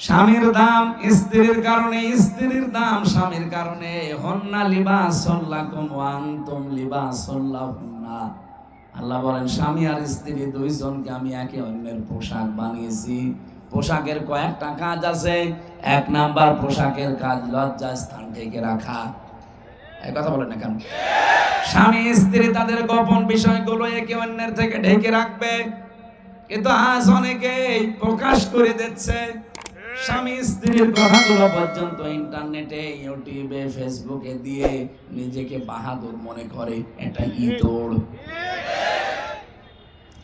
স্বামীর দাম স্ত্রীর কারণে, স্ত্রীর দাম স্বামীর কারণে। হন্না লিবাসুল লাকুম ওয়া আনতুম লিবাসুল লাহুন্না। আল্লাহ বলেন স্বামী আর স্ত্রী দুইজনকে আমি একে অন্যের পোশাক বানিয়েছি। পোশাকের কয়েকটা কাজ আছে। এক নাম্বার পোশাকের কাজ লজ্জা স্থান ঢেকে রাখা। এই কথা বলেন না কেন? স্বামী স্ত্রী তাদের গোপন বিষয়গুলো একে অন্যের থেকে ঢেকে রাখবে, কিন্তু আজ অনেকেই প্রকাশ করে দিচ্ছে। স্বামী স্ত্রীর কথাগুলো পর্যন্ত ইন্টারনেটে, ইউটিউবে, ফেসবুকে দিয়ে নিজেকে বাহাদুর মনে করে। এটা ইতর।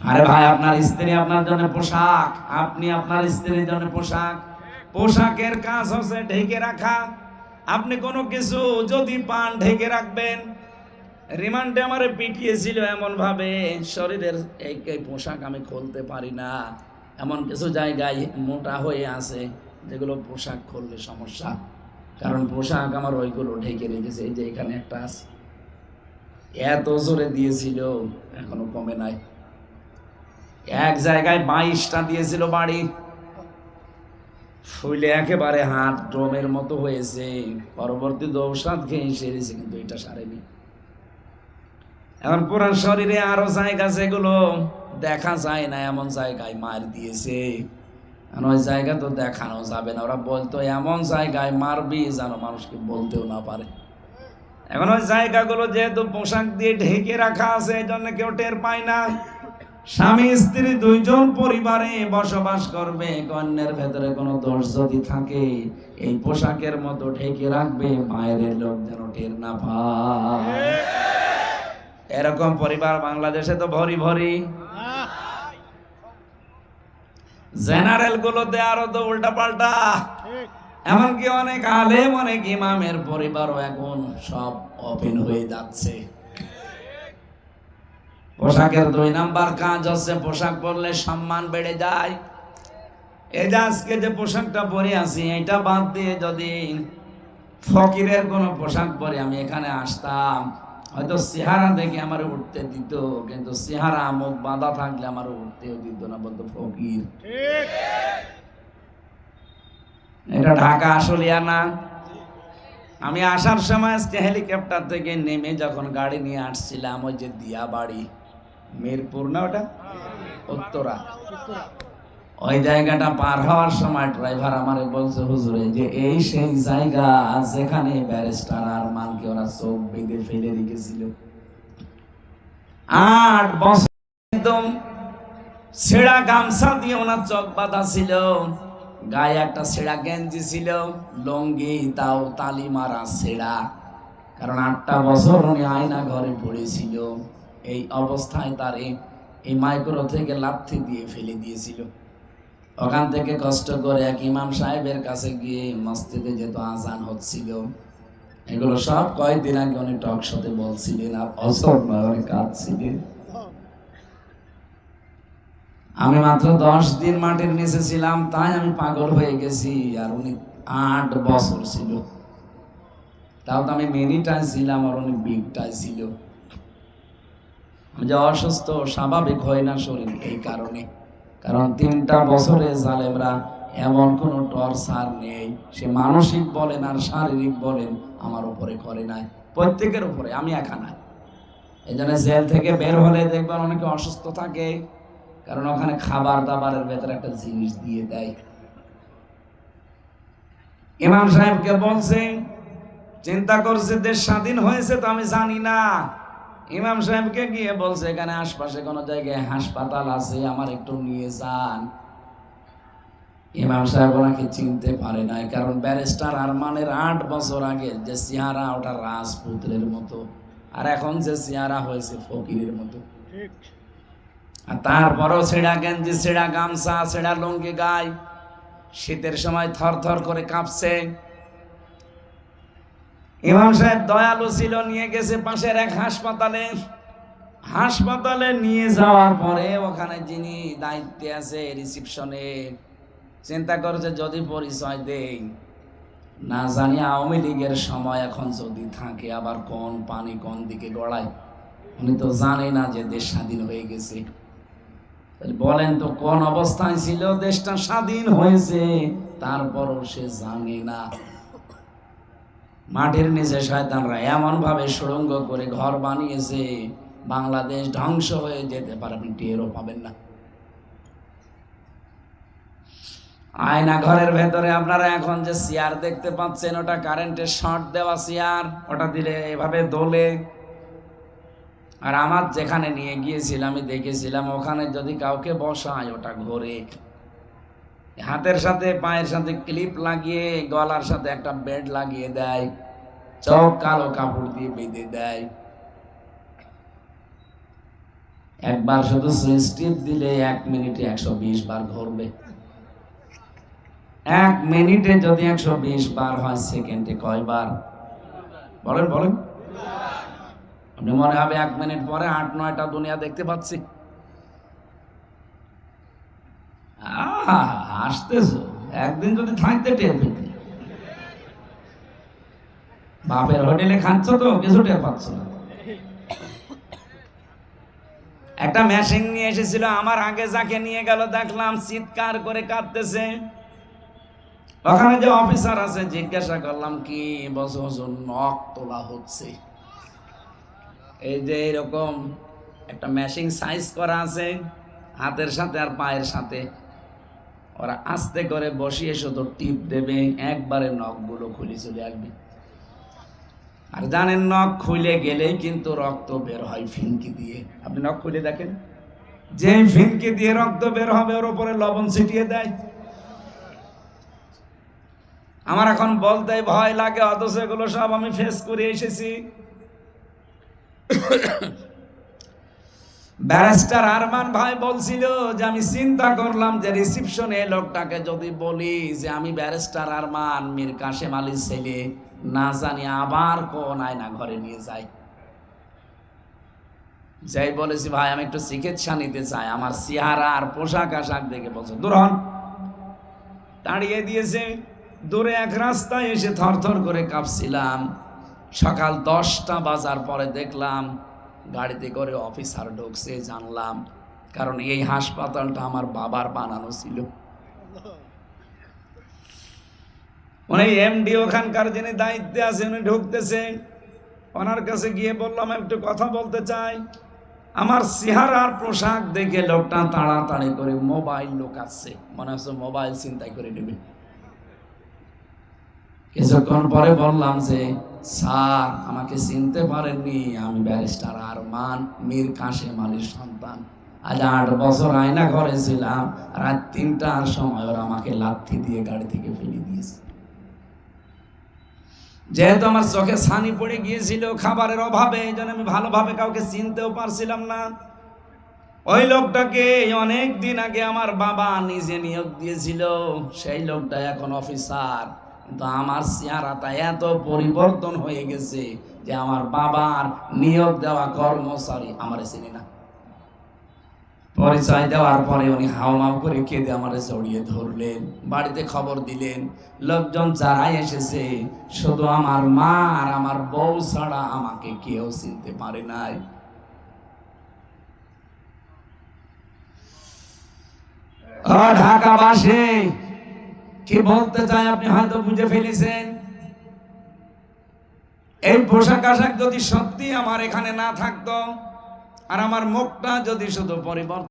আরে ভাই, আপনার স্ত্রী আপনার জন্য পোশাক, আপনি আপনার স্ত্রীর জন্য পোশাক। পোশাকের কাজ হচ্ছে ঢেকে রাখা। আপনি কোনো কিছু যদি পান ঢেকে রাখবেন। রিমান্ডে আমারে পিটিয়েছিল এমন ভাবে, শরীরের এই পোশাক আমি খুলতে পারি না। এমন কিছু জায়গায় মোটা হয়ে আছে যেগুলো পোশাক খুললে সমস্যা, কারণ পোশাক আমার ওইগুলো ঢেকে রেখেছে। এই যে এখানে একটা আছে, এত জোরে দিয়েছিল এখনো কমে নাই। এক জায়গায় 22টা দিয়েছিল বাড়ি, ফুলে একেবারে হাত ড্রমের মতো হয়েছে। পরবর্তী ঔষধ খেয়ে সেরেছে, কিন্তু এটা সারেনি। এখন পুরান শরীরে আরো জায়গা যেগুলো দেখা যায় না, এমন জায়গায় মার দিয়েছে। ওই জায়গা তো দেখানো যাবে না। ওরা বলতো এমন জায়গায় মারবি যেন মানুষকে বলতেও না পারে। এখন ওই জায়গাগুলো যেহেতু পোশাক দিয়ে ঢেকে রাখা আছে, এই জন্য কেউ টের পায় না। স্বামী স্ত্রী দুইজন পরিবারে বসবাস করবে, অন্যের ভেতরে কোনো দোষ যদি থাকে এই পোশাকের মতো ঢেকে রাখবে, বাইরের লোক যেন টের না পায়। এরকম পরিবার বাংলাদেশে তো ভরি ভরি। জেনারেল গুলোতে আরো তো উল্টা পাল্টা। এমনকি অনেক আলেম, অনেক ইমামের পরিবারও এখন সব ওপেন হয়ে যাচ্ছে। পোশাকের 2 নাম্বার কাজ হচ্ছে পোশাক পরলে সম্মান বেড়ে যায়। এই যে আজকে যে পোশাকটা পরে আছি, এটা বাদ দিয়ে যদি ফকিরের কোন পোশাক পরে আমি এখানে আসতাম, হয়তো চেহারা দেখে আমার উঠতে দিত, কিন্তু চেহারা মুখ বাঁধা থাকলে আমার উঠতেও দিত না, বলতো ফকির। এটা ঢাকা আশুলিয়া না। আমি আসার সময় আজকে হেলিকপ্টার থেকে নেমে যখন গাড়ি নিয়ে আসছিলাম, ওই যে দিয়া বাড়ি, মিরপুর না ওটা, উত্তরা, ওই জায়গাটা পার হওয়ার সময় ড্রাইভার আমারে বলছে, হুজুরে যে এই সেই জায়গা যেখানে ব্যারিস্টার আরমানকে ওরা চোখ বেঁধে ফেলে রেখেছিল। 8 বছর একদম ছেঁড়া গামছা দিয়ে ওনার চোখ বাঁধা ছিল, গায়ে একটা ছেঁড়া গেঞ্জি ছিল, লুঙ্গি তাও তালি মারা ছেঁড়া। কারণ 8টা বছর উনি আয়না ঘরে পড়েছিল। এই অবস্থায় তার এই মাইক্রো থেকে লাথি দিয়ে ফেলে দিয়েছিল। ওখান থেকে কষ্ট করে এক ইমাম সাহেবের কাছে গিয়ে মসজিদে যেত, আজান হচ্ছিল। এগুলো সব কয়েকদিন আগে উনি টক শোতে বলছিলেন, আর অসম্ভব কাঁদছিলেন। আমি মাত্র 10 দিন মাটির নিচে ছিলাম, তাই আমি পাগল হয়ে গেছি। আর উনি 8 বছর ছিল, তাও তো আমি মিনিটাই ছিলাম, আর উনি বিগটাই ছিল। আমি যে অসুস্থ স্বাভাবিক হয় না শরীর, এই কারণে। কারণ 3টা বছরে জালেমরা এমন কোন টর্চার নেই, সে মানসিক বলেন আর শারীরিক বলেন, আমার উপরে করে নাই, প্রত্যেকের উপরে, আমি একা না। এই জন্য জেল থেকে বের হলে দেখবেন অনেকে অসুস্থ থাকে, কারণ ওখানে খাবার দাবারের ভেতরে একটা জিনিস দিয়ে দেয়। ইমাম সাহেবকে বলছে, চিন্তা করছে দেশ স্বাধীন হয়েছে তো আমি জানি না। ইমাম সাহেবকে গিয়ে বলছে, এখানে আশপাশে কোন জায়গায় হাসপাতাল আছে, আমার একটু নিয়ে যান। ইমাম সাহেব ওনাকে চিনতে পারে নাই, কারণ ব্যারিস্টার আরমানের 8 বছর আগে যে চেহারা, ওটা রাজপুত্রের মতো, আর এখন যে চেহারা হয়েছে ফকিরের মতো। আর তারপরও ছেঁড়া গেঞ্জি, ছেঁড়া গামছা, ছেঁড়া লুঙ্গি গায়ে, শীতের সময় থর থর করে কাঁপছে। ইমাম সাহেব দয়ালু ছিল, নিয়ে গেছে পাশের এক হাসপাতালে। হাসপাতালে নিয়ে যাওয়ার পরে ওখানে যিনি দায়িত্বে আছে রিসিপশনে, চিন্তা করছে যদি পরিচয় দেই, না জানি আওয়ামী লীগের সময় এখন যদি থাকে, আবার কোন পানি কোন দিকে গড়ায়। উনি তো জানে না যে দেশ স্বাধীন হয়ে গেছে। বলেন তো কোন অবস্থায় ছিল দেশটা স্বাধীন হয়েছে, তারপরও সে জানে না। মাটির নিচে শয়তানরা এমন ভাবে সুড়ঙ্গ করে ঘর বানিয়েছে, বাংলাদেশ ধ্বংস হয়ে যেতে পারে, আপনি টেরও পাবেন না। আয়না ঘরের ভেতরে আপনারা এখন যে চেয়ার দেখতে পাচ্ছেন, ওটা কারেন্টের শর্ট দেওয়া চেয়ার, ওটা দিলে এভাবে দোলে। আর আমার যেখানে নিয়ে গিয়েছিলাম আমি দেখেছিলাম, ওখানে যদি কাউকে বসায় ওটা ঘোরে। হাতের সাথে পায়ের সাথে ক্লিপ লাগিয়ে গলার সাথে একটা বেড লাগিয়ে দেয়, চোখ কালো কাপড় দিয়ে বেঁধে দেয়। একবার শুধু সুইচ টিপ দিলে 1 মিনিটে 120 বার ঘুরবে। 1 মিনিটে যদি 120 বার হয়, সেকেন্ডে কয়বার? বলেন বলেন। আপনি মনে হবে 1 মিনিট পরে 8-9টা দুনিয়া দেখতে পাচ্ছি। হাসতেছো, একদিন যদি থাকতে টের পেতে। বাপের হোটেলে খাচ্ছ তো কিছু টের পাচ্ছ না। একটা মেশিন নিয়ে এসেছিল, আমার আগে যাকে নিয়ে গেল দেখলাম চিৎকার করে কাঁদতেছে। ওখানে যে অফিসার আছে জিজ্ঞাসা করলাম, কি বছর নখ তোলা হচ্ছে? এই যে এরকম একটা মেশিন সাইজ করা আছে হাতের সাথে আর পায়ের সাথে, ওরা আস্তে করে বসিয়ে শুধু টিপ দেবে, একবারে নখগুলো খুলে চলে আসবে। আর জানেন, নখ খুলে গেলেই কিন্তু রক্ত বের হয় ফিনকি দিয়ে। আপনি নখ খুলে দেখেন, যে ফিনকি দিয়ে রক্ত বের হবে ওর উপরে লবণ ছিটিয়ে দেয়। আমার এখন বলতে ভয় লাগে, অথচ এগুলো সব আমি ফেস করে এসেছি। ব্যারিস্টার আরমান ভাই বলছিল যে আমি চিন্তা করলাম যে রিসিপশনে লোকটাকে যদি বলি যে আমি ব্যারিস্টার আরমান মীর কাশেম আলীর ছেলে, না জানি আবার কোন আয়না ঘরে নিয়ে যায়। যাই বলেছি, ভাই আমি একটু চিকিৎসা নিতে চাই, আমার চেহারা আর পোশাক আশাক দেখে বলছে দূর হন। তাড়িয়ে দিয়েছে। দূরে এক রাস্তায় এসে থরথর করে কাঁপছিলাম। সকাল 10টা বাজার পরে দেখলাম গাড়িতে করে অফিসার ঢুকছে, জানলাম। কারণ এই হাসপাতালটা আমার বাবার বানানো ছিল। উনি এমডি, ওখানকার যিনি দায়িত্বে আছে, উনি ঢুকতেছে। ওনার কাছে গিয়ে বললাম একটু কথা বলতে চাই। আমার চেহারার পোশাক দেখে লোকটা তাড়াতাড়ি করে মোবাইল লুকাচ্ছে, মনে হচ্ছে মোবাইল ছিনতাই করে নেবে। কিছুক্ষণ পরে বললাম যে স্যার, আমাকে চিনতে পারেননি, আমি ব্যারিস্টার আরমান মীর কাশেম আলীর সন্তান। আজ 8 বছর আয়না ঘরে ছিলাম, রাত 3টার সময় ওরা আমাকে লাথি দিয়ে গাড়ি থেকে ফেলে দিয়েছে। যেহেতু আমার চোখে ছানি পড়ে গিয়েছিল খাবারের অভাবে, এই জন্য আমি ভালোভাবে কাউকে চিনতেও পারছিলাম না। ওই লোকটাকে অনেক দিন আগে আমার বাবা নিজে নিয়োগ দিয়েছিল, সেই লোকটা এখন অফিসার। কিন্তু আমার চেহারাটা এত পরিবর্তন হয়ে গেছে যে আমার বাবার নিয়োগ দেওয়া কর্মচারী আমার চিনি না। পরিচয় দেওয়ার পরে উনি হাওমাও করে কেঁদে আমার জড়িয়ে ধরলেন, বাড়িতে খবর দিলেন। লোকজন যারাই এসেছে শুধু আমার মা আর আমার বউ ছাড়া আমাকে কেউ চিনতে পারে নাই। ঢাকাবাসী, কি বলতে চাই আপনি হয়তো বুঝে ফেলেছেন। এই পোশাক আশাক যদি সত্যি আমার এখানে না থাকতো, আর আমার মুখটা যদি শুধু পরিবর্তন